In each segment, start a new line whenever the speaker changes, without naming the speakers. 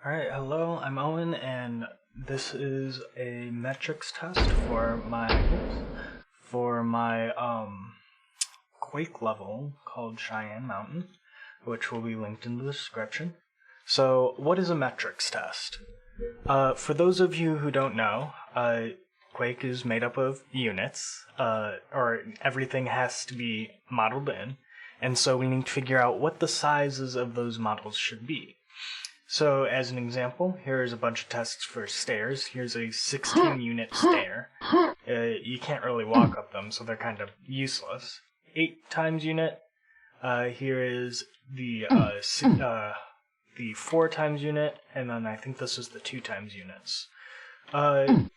Alright, hello, I'm Owen, and this is a metrics test for my Quake level called Cheyenne Mountain, which will be linked in the description. So, what is a metrics test? For those of you who don't know, Quake is made up of units, or everything has to be modeled in, and so we need to figure out what the sizes of those models should be. So, as an example, here's a bunch of tests for stairs. Here's a 16-unit stair. You can't really walk up them, so they're kind of useless. 8 times unit. Here is the 4 times unit, and then I think this is the 2 times units. I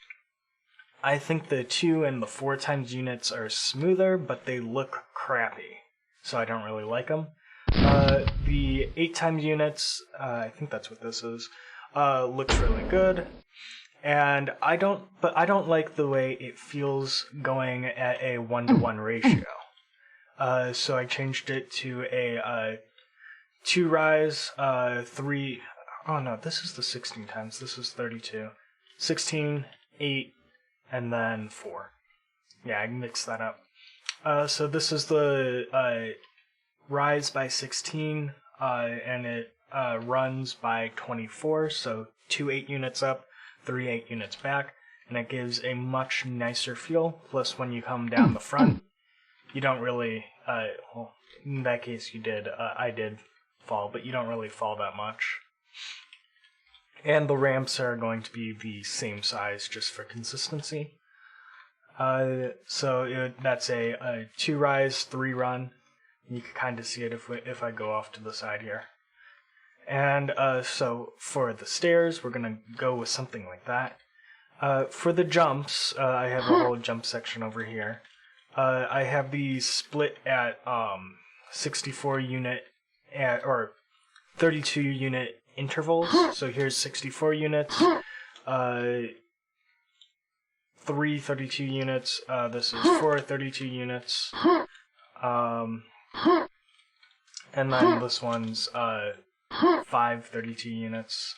think the 2 and the 4 times units are smoother, but they look crappy, so I don't really like them. The 8 times units, I think that's what this is, looks really good, and I don't like the way it feels going at a 1-to-1 ratio. So I changed it to a 2 rise, 3. Oh no, this is the 16 times. This is 32. 16, 8, and then 4. Yeah, I mixed that up. So this is the rise by 16, and it runs by 24, so 2 8 units up, 3 8 units back, and it gives a much nicer feel. Plus, when you come down the front, you don't really, well, in that case you did, I did fall, but you don't really fall that much. And the ramps are going to be the same size, just for consistency. So that's a 2 rise, 3 run. You can kind of see it if I go off to the side here. And so for the stairs, we're going to go with something like that. For the jumps, I have a whole jump section over here. I have these split at 64 unit or 32 unit intervals. So here's 64 units, 3 32 units, this is 4 32 units, and then this one's 5 32 units.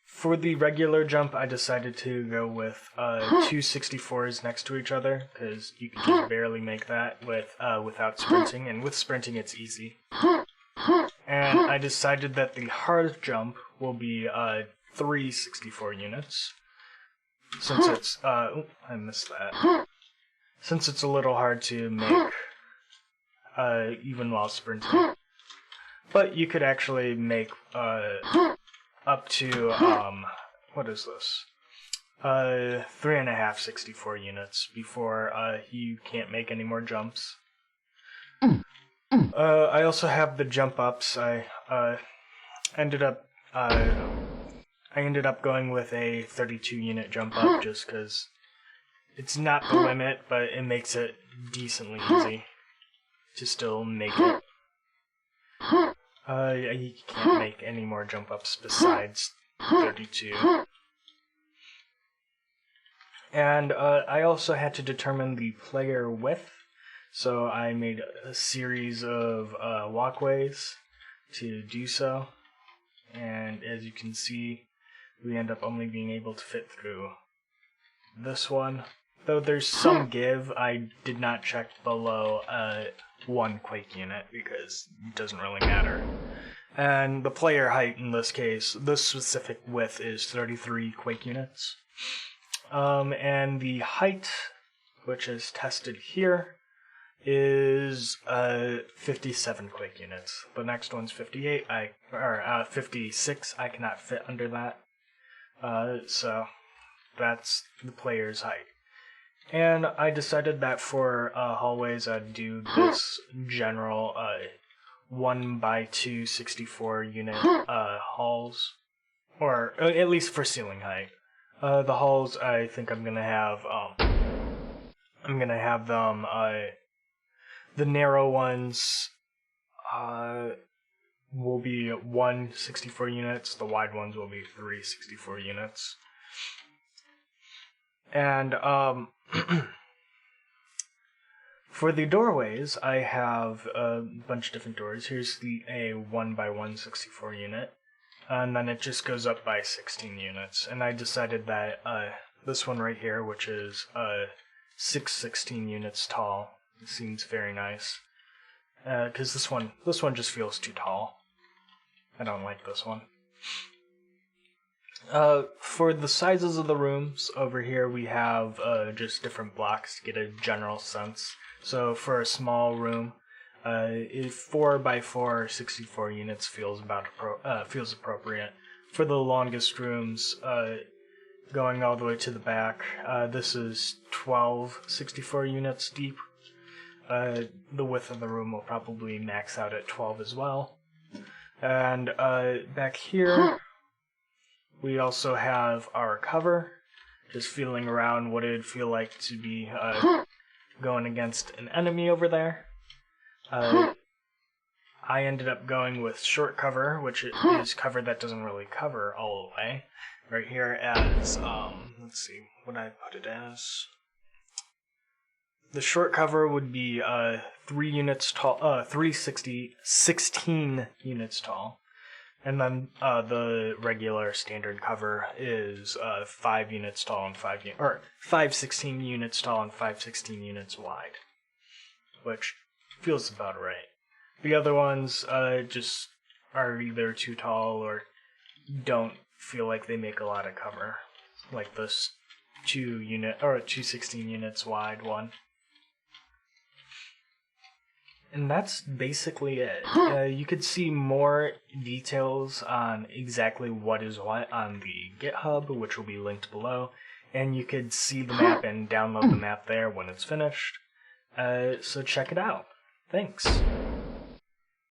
For the regular jump, I decided to go with 2 64s next to each other, because you can just barely make that without sprinting, and with sprinting it's easy. And I decided that the hard jump will be 3 64 units, since it's, I missed that. Since it's a little hard to make even while sprinting. But you could actually make up to, what is this? 3.5 64 units before you can't make any more jumps. I also have the jump ups. I ended up going with a 32 unit jump up just because it's not the limit, but it makes it decently easy to still make it. You can't make any more jump ups besides 32. And I also had to determine the player width, so I made a series of walkways to do so. And as you can see, we end up only being able to fit through this one. Though there's some give, I did not check below 1 Quake unit because it doesn't really matter. And the player height in this case, this specific width is 33 Quake units. And the height, which is tested here, is 57 Quake units. The next one's 58, 56. I cannot fit under that. So that's the player's height. And I decided that for hallways, I'd do this general 1x2 64 unit halls, or at least for ceiling height. The halls, I think I'm gonna have them. The narrow ones will be 1 64 units. The wide ones will be 3 64 units. And for the doorways, I have a bunch of different doors. Here's a 1x1 64 unit, and then it just goes up by 16 units. And I decided that this one right here, which is 616 units tall, seems very nice. Because this one just feels too tall. I don't like this one. For the sizes of the rooms, over here we have just different blocks to get a general sense. So for a small room, 4x4, 64 units feels appropriate. For the longest rooms, going all the way to the back, this is 12 64 units deep. The width of the room will probably max out at 12 as well. And back here, we also have our cover, just feeling around what it would feel like to be going against an enemy over there. I ended up going with short cover, which is cover that doesn't really cover all the way. Right here as, let's see, what I put it as. The short cover would be 3 units tall, 16 units tall. And then the regular standard cover is 5 units tall and 5 16 units tall and 5 16 units wide, which feels about right. The other ones just are either too tall or don't feel like they make a lot of cover, like this 2 16 units wide one. And that's basically it. You could see more details on exactly what is what on the GitHub, which will be linked below. And you could see the map and download the map there when it's finished. So check it out. Thanks.